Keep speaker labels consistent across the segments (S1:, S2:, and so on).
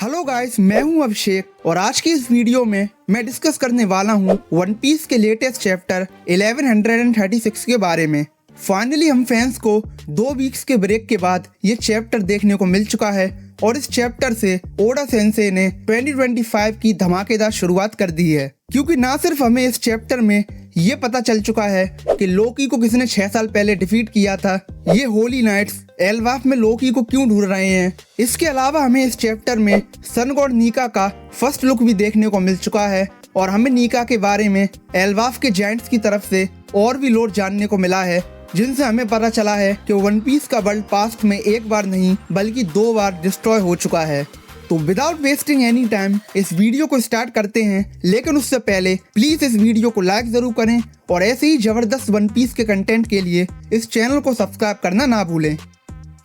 S1: Hello guys, मैं हूं अभिषेक और आज की इस वीडियो में मैं डिस्कस करने वाला हूं वन पीस के लेटेस्ट चैप्टर 1136 के बारे में। फाइनली हम फैंस को 2 वीक्स के ब्रेक के बाद ये चैप्टर देखने को मिल चुका है और इस चैप्टर से ओडा सेंसे ने 2025 की धमाकेदार शुरुआत कर दी है, क्योंकि ना सिर्फ हमें इस चैप्टर में ये पता चल चुका है कि लोकी को किसने 6 साल पहले डिफीट किया था, ये होली नाइट्स एल्बाफ में लोकी को क्यों ढूंढ रहे हैं। इसके अलावा हमें इस चैप्टर में सन गॉड नीका का फर्स्ट लुक भी देखने को मिल चुका है और हमें नीका के बारे में एल्बाफ के जायंट्स की तरफ से और भी लोड जानने को मिला है, जिनसे हमें पता चला है कि वन पीस का वर्ल्ड पास्ट में एक बार नहीं बल्कि 2 बार डिस्ट्रॉय हो चुका है। तो विदाउट वेस्टिंग एनी टाइम इस वीडियो को स्टार्ट करते हैं, लेकिन उससे पहले प्लीज इस वीडियो को लाइक जरूर करें और ऐसे ही जबरदस्त वन पीस के कंटेंट के लिए इस चैनल को सब्सक्राइब करना ना भूलें।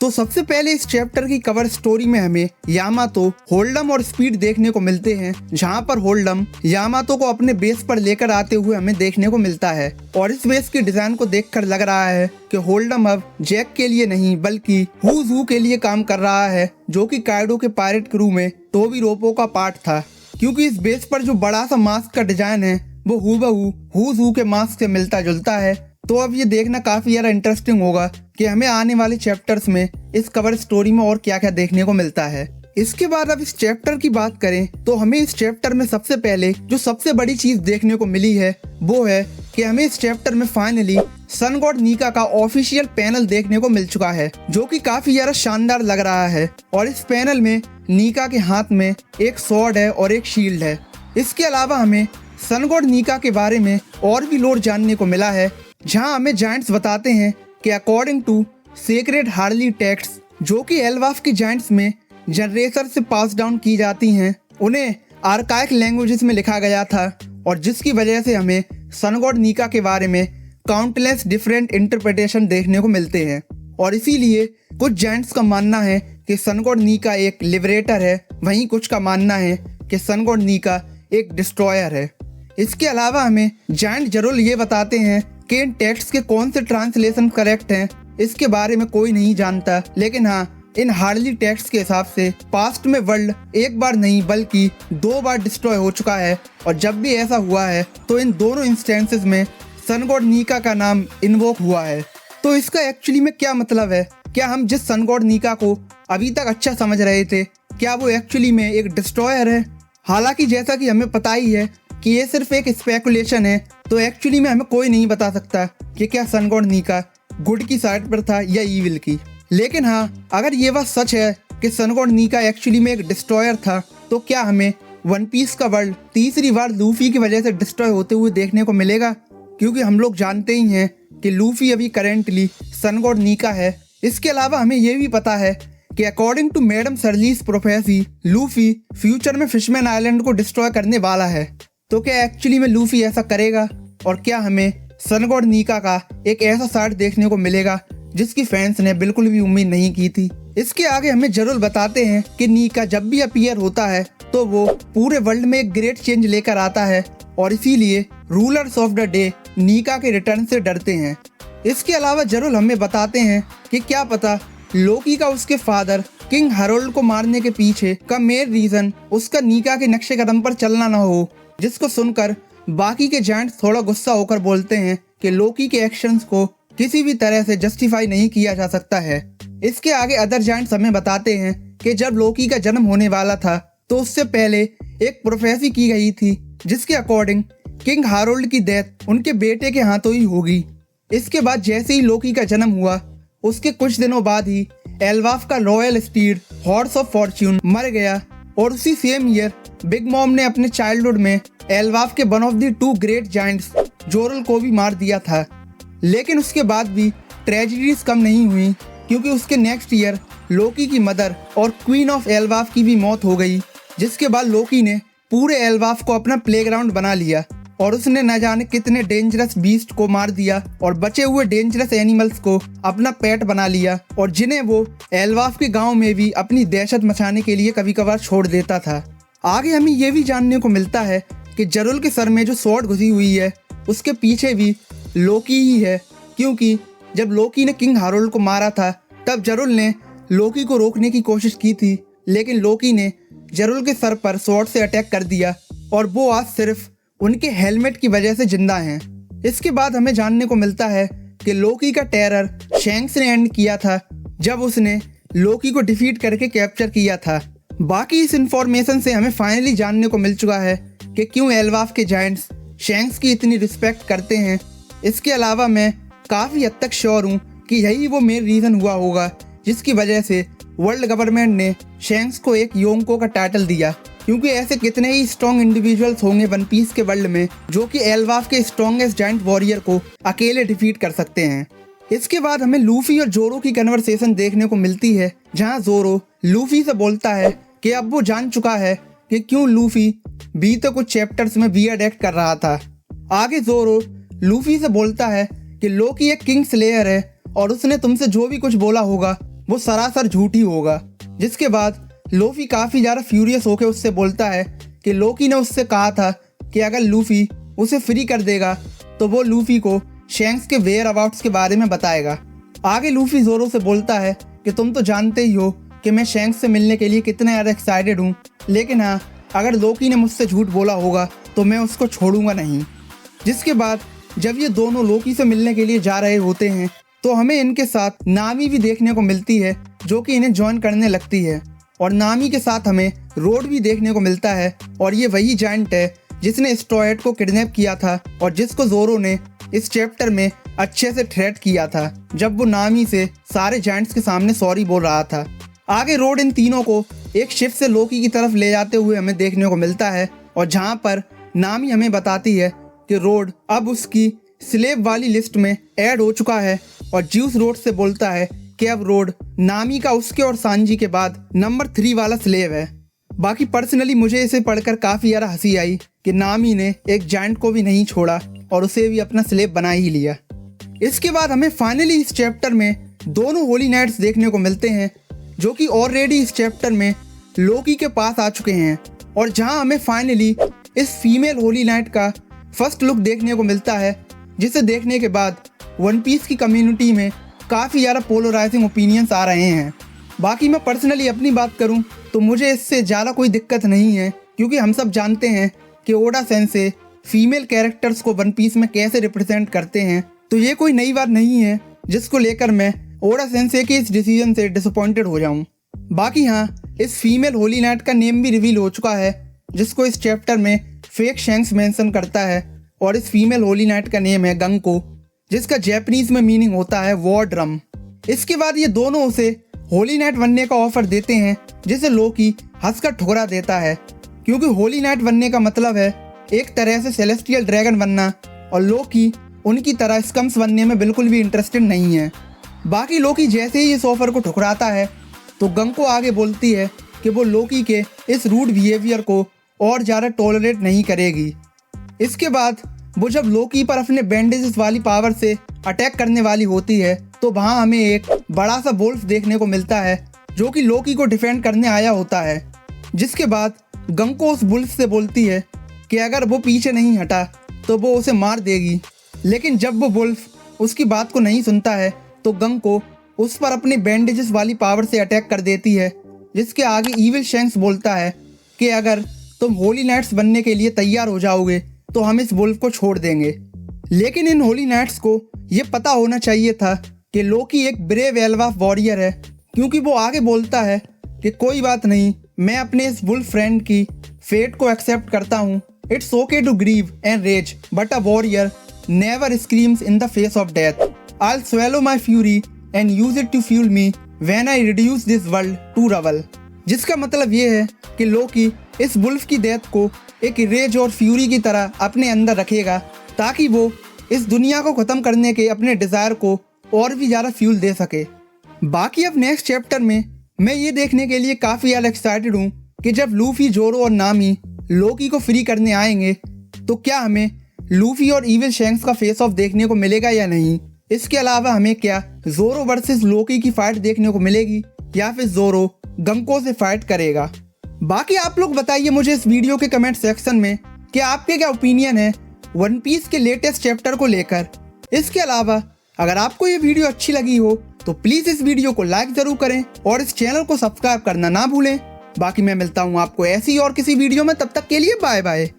S1: तो सबसे पहले इस चैप्टर की कवर स्टोरी में हमें यामातो, होल्डम और स्पीड देखने को मिलते हैं, जहां पर होल्डम यामातो को अपने बेस पर लेकर आते हुए हमें देखने को मिलता है और इस बेस के डिजाइन को देखकर लग रहा है कि होल्डम अब जैक के लिए नहीं बल्कि हुज हू के लिए काम कर रहा है, जो कि काइडो के पायरेट क्रू में टोबी रोपो का पार्ट था, क्योंकि इस बेस पर जो बड़ा सा मास्क का डिजाइन है वो हूबहू हुज हू के मास्क से मिलता जुलता है। तो अब ये देखना काफी ज्यादा इंटरेस्टिंग होगा कि हमें आने वाले चैप्टर्स में इस कवर स्टोरी में और क्या क्या देखने को मिलता है। इसके बाद अब इस चैप्टर की बात करें तो हमें इस चैप्टर में सबसे पहले जो सबसे बड़ी चीज देखने को मिली है वो है कि हमें इस चैप्टर में फाइनली सन गॉड नीका का ऑफिशियल पैनल देखने को मिल चुका है, जो कि काफी ज्यादा शानदार लग रहा है। और इस पैनल में नीका के हाथ में एक स्वॉर्ड है और एक शील्ड है। इसके अलावा हमें सन गॉड नीका के बारे में और भी लोड जानने को मिला है, जहां हमें जायंट्स बताते हैं कि according to secret Harley text, जो कि एल्बाफ के जायंट्स में जनरेशन से पास डाउन की जाती हैं, उन्हें आर्काइक लैंग्वेजेस में लिखा गया था और जिसकी वजह से हमें सन गॉड नीका के बारे में काउंटलेस डिफरेंट इंटरप्रिटेशन देखने को मिलते हैं। और इसीलिए कुछ जायंट्स का मानना है कि सन गॉड नीका एक लिबरेटर है, वहीं कुछ का मानना है कि सन गॉड नीका एक डिस्ट्रॉयर है। इसके अलावा हमें जायंट जरूर ये बताते हैं कि इन टेक्स्ट के कौन से ट्रांसलेशन करेक्ट हैं, इसके बारे में कोई नहीं जानता, लेकिन हाँ, इन हार्डली टेक्स्ट के हिसाब से पास्ट में वर्ल्ड एक बार नहीं बल्कि 2 बार डिस्ट्रॉय हो चुका है और जब भी ऐसा हुआ है तो इन दोनों इंस्टेंसेस में सन गॉड नीका का नाम इन्वोक हुआ है। तो इसका एक्चुअली में क्या मतलब है? क्या हम जिस सन गॉड नीका को अभी तक अच्छा समझ रहे थे, क्या वो एक्चुअली में एक डिस्ट्रॉयर है? हालांकि जैसा कि हमें पता ही है कि ये सिर्फ एक स्पेकुलेशन है, तो एक्चुअली में हमें कोई नहीं बता सकता कि क्या सन गॉड नीका गुड की साइड पर था या ईविल की। लेकिन हाँ, अगर ये बात सच है कि सन गॉड नीका एक्चुअली में एक डिस्ट्रॉयर था, तो क्या हमें वन पीस का वर्ल्ड तीसरी बार लूफी की वजह से डिस्ट्रॉय होते हुए देखने को मिलेगा? क्योंकि हम लोग जानते ही हैं कि लूफी अभी करेंटली सन गॉड नीका है। इसके अलावा हमें ये भी पता है कि अकॉर्डिंग टू मैडम सर्लीस प्रोफेसी, लूफी फ्यूचर में फिशमैन आइलैंड को डिस्ट्रॉय करने वाला है। तो क्या एक्चुअली में लूफी ऐसा करेगा और क्या हमें सन गॉड नीका का एक ऐसा साइड देखने को मिलेगा जिसकी फैंस ने बिल्कुल भी उम्मीद नहीं की थी? इसके आगे हमें जरूर बताते हैं कि नीका जब भी अपीयर होता है तो वो पूरे वर्ल्ड में एक ग्रेट चेंज लेकर आता है और इसीलिए रूलर्स ऑफ द डे नीका के रिटर्न से डरते हैं। इसके अलावा जरूर हमें बताते हैं कि क्या पता लोकी का उसके फादर किंग हेरोल्ड को मारने के पीछे का मेन रीजन उसका नीका के नक्शे कदम पर चलना न हो, जिसको सुनकर बाकी के जायंट्स थोड़ा गुस्सा होकर बोलते हैं कि लोकी के एक्शंस को किसी भी तरह से जस्टिफाई नहीं किया जा सकता है। इसके आगे अदर जायंट्स हमें बताते हैं कि जब लोकी का जन्म होने वाला था तो उससे पहले एक प्रोफेसी की गई थी, जिसके अकॉर्डिंग किंग हारोल्ड की डेथ उनके बेटे के हाथों ही होगी। इसके बाद जैसे ही लोकी का जन्म हुआ, उसके कुछ दिनों बाद ही एल्बाफ का royal stead horse of Fortune मर गया और उसी सेम ईयर बिग मॉम ने अपने चाइल्डहुड में एल्बाफ के one of the 2 great giants जोरल को भी मार दिया था। लेकिन उसके बाद भी ट्रेजेडीज कम नहीं हुई, क्योंकि उसके नेक्स्ट ईयर लोकी की मदर और क्वीन ऑफ एल्बाफ की भी मौत हो गई, जिसके बाद लोकी ने पूरे एल्बाफ को अपना प्लेग्राउंड बना लिया और उसने न जाने कितने डेंजरस बीस्ट को मार दिया और बचे हुए डेंजरस एनिमल्स को अपना पेट बना लिया और जिन्हें वो एल्बाफ के गांव में भी अपनी दहशत मचाने के लिए कभी कभार छोड़ देता था। आगे हमें ये भी जानने को मिलता है कि जरुल के सर में जो स्वॉर्ड घुसी हुई है उसके पीछे भी लोकी ही है, क्योंकि जब लोकी ने किंग हारोल्ड को मारा था तब जरुल ने लोकी को रोकने की कोशिश की थी, लेकिन लोकी ने जरूल के सर पर स्वॉर्ड से अटैक कर दिया और वो आज सिर्फ उनके हेलमेट की वजह से जिंदा हैं। इसके बाद हमें जानने को मिलता है कि लोकी का टेरर शैंक्स ने एंड किया था जब उसने लोकी को डिफीट करके कैप्चर किया था। बाकी इस इंफॉर्मेशन से हमें फाइनली जानने को मिल चुका है कि क्यों एल्बाफ के जायंट्स शैंक्स की इतनी रिस्पेक्ट करते हैं। इसके अलावा मैं काफ़ी हद तक श्योर हूँ कि यही वो मेन रीज़न हुआ होगा जिसकी वजह से वर्ल्ड गवर्नमेंट ने शैंक्स को एक योंको का टाइटल दिया, क्योंकि ऐसे कितने ही स्ट्रॉन्ग इंडिविजुअल्स होंगे वन पीस के वर्ल्ड में जो कि एल्बाफ के स्ट्रॉन्गेस्ट जायंट वॉरियर को अकेले डिफीट कर सकते हैं। इसके बाद हमें लूफी और जोरो की कन्वर्सेशन देखने को मिलती है, जहां जोरो लूफी से बोलता है कि अब वो जान चुका है कि क्यों लूफी बीते कुछ चैप्टर्स में वियर्ड एक्ट कर रहा था। आगे जोरो लूफी से बोलता है कि लोकी एक किंग स्लेयर है और उसने तुमसे जो भी कुछ बोला होगा वो सरासर झूठ ही होगा। जिसके बाद लूफी काफ़ी ज़्यादा फ्यूरियस होकर उससे बोलता है कि लोकी ने उससे कहा था कि अगर लूफी उसे फ्री कर देगा तो वो लूफी को शैंक्स के वेयर अबाउट्स के बारे में बताएगा। आगे लूफी जोरो से बोलता है कि तुम तो जानते ही हो कि मैं शैंक्स से मिलने के लिए कितना ज़्यादा एक्साइटेड हूँ, लेकिन हाँ, अगर लोकी ने मुझसे झूठ बोला होगा तो मैं उसको छोड़ूंगा नहीं। जिसके बाद जब ये दोनों लोकी से मिलने के लिए जा रहे होते हैं तो हमें इनके साथ नामी भी देखने को मिलती है जो कि इन्हें ज्वाइन करने लगती है, और नामी के साथ हमें रोड भी देखने को मिलता है, और ये वही जायंट है जिसने स्ट्रॉयड को किडनैप किया था और जिसको जोरो ने इस चैप्टर में अच्छे से थ्रेट किया था जब वो नामी से सारे जायंट्स के सामने सॉरी बोल रहा था। आगे रोड इन तीनों को एक शिप से लोकी की तरफ ले जाते हुए हमें देखने को मिलता है, और जहाँ पर नामी हमें बताती है कि रोड अब उसकी स्लेव वाली लिस्ट में ऐड हो चुका है, और ज्यूस रोड से बोलता है कि अब रोड नामी का उसके और सांजी के बाद नंबर 3 वाला स्लेव है। बाकी पर्सनली मुझे इसे पढ़कर काफ़ी ज़्यादा हंसी आई कि नामी ने एक जायंट को भी नहीं छोड़ा और उसे भी अपना स्लेव बना ही लिया। इसके बाद हमें फाइनली इस चैप्टर में दोनों होली नाइट्स देखने को मिलते हैं जो कि ऑलरेडी इस चैप्टर में लोकी के पास आ चुके हैं, और जहां हमें फाइनली इस फीमेल होली नाइट का फर्स्ट लुक देखने को मिलता है, जिसे देखने के बाद वन पीस की कम्युनिटी में काफ़ी ज़्यादा पोलराइजिंग ओपिनियंस आ रहे हैं। बाकी मैं पर्सनली अपनी बात करूं तो मुझे इससे ज़्यादा कोई दिक्कत नहीं है, क्योंकि हम सब जानते हैं कि ओडा सेंसे फीमेल कैरेक्टर्स को वन पीस में कैसे रिप्रेजेंट करते हैं, तो ये कोई नई बात नहीं है जिसको लेकर मैं ओडा सेंसे के इस डिसीजन से डिसअपॉइंटेड हो जाऊं। बाकी हाँ, इस फीमेल होली नाइट का नेम भी रिवील हो चुका है जिसको इस चैप्टर में फेक शैंक्स मेंशन करता है, और इस फीमेल होली नाइट का नेम है गंको, जिसका जैपनीज में मीनिंग होता है वॉर ड्रम। इसके बाद ये दोनों उसे होली नाइट बनने का ऑफर देते हैं, जिसे लोकी हंसकर ठुकरा देता है, क्योंकि होली नाइट बनने का मतलब है एक तरह से सेलेस्टियल ड्रैगन बनना, और लोकी उनकी तरह स्कम्स बनने में बिल्कुल भी इंटरेस्टेड नहीं है। बाकी लोकी जैसे ही इस ऑफर को ठुकराता है तो गंको आगे बोलती है कि वो लोकी के इस रूड बिहेवियर को और ज़्यादा टॉलरेट नहीं करेगी। इसके बाद वो जब लोकी पर अपने बैंडेजेस वाली पावर से अटैक करने वाली होती है तो वहाँ हमें एक बड़ा सा वुल्फ देखने को मिलता है जो कि लोकी को डिफेंड करने आया होता है। जिसके बाद गंको उस वुल्फ से बोलती है कि अगर वो पीछे नहीं हटा तो वो उसे मार देगी, लेकिन जब वो वुल्फ उसकी बात को नहीं सुनता है तो गंको उस पर अपने बैंडेजेस वाली पावर से अटैक कर देती है। जिसके आगे ईविल शैंक्स बोलता है कि अगर तुम होली नाइट्स बनने के लिए तैयार हो जाओगे तो हम इस वुल्फ को छोड़ देंगे। लेकिन इन होली नाइट्स को ये पता होना चाहिए था कि लोकी एक ब्रेव एल्बाफ वॉरियर है, क्योंकि वो आगे बोलता है कि कोई बात नहीं, मैं अपने इस वुल्फ फ्रेंड की फेट को एक्सेप्ट करता हूँ। It's okay to grieve and rage, but a warrior never screams in the face of death. I'll swallow my fury and use it to fuel me when I reduce this world to rubble। जिसका मतलब ये है कि लोकी इस wolf की death को एक raise और फ्यूरी की तरह अपने अंदर रखेगा ताकि वो इस दुनिया को ख़त्म करने के अपने डिज़ायर को और भी ज़्यादा फ्यूल दे सके। बाकी अब नेक्स्ट चैप्टर में मैं ये देखने के लिए काफ़ी ज़्यादा एक्साइटेड हूँ कि जब लूफी, जोरो और नामी लोकी को फ्री करने आएंगे तो क्या हमें लूफी और ईविल शैंक्स का फेस ऑफ देखने को मिलेगा या नहीं। इसके अलावा हमें क्या जोरो वर्सेस लोकी की फाइट देखने को मिलेगी या फिर जोरो गंको से फाइट करेगा। बाकी आप लोग बताइए मुझे इस वीडियो के कमेंट सेक्शन में कि आपके क्या ओपिनियन है वन पीस के लेटेस्ट चैप्टर को लेकर। इसके अलावा अगर आपको ये वीडियो अच्छी लगी हो तो प्लीज़ इस वीडियो को लाइक ज़रूर करें और इस चैनल को सब्सक्राइब करना ना भूलें। बाकी मैं मिलता हूँ आपको ऐसी और किसी वीडियो में, तब तक के लिए बाय बाय।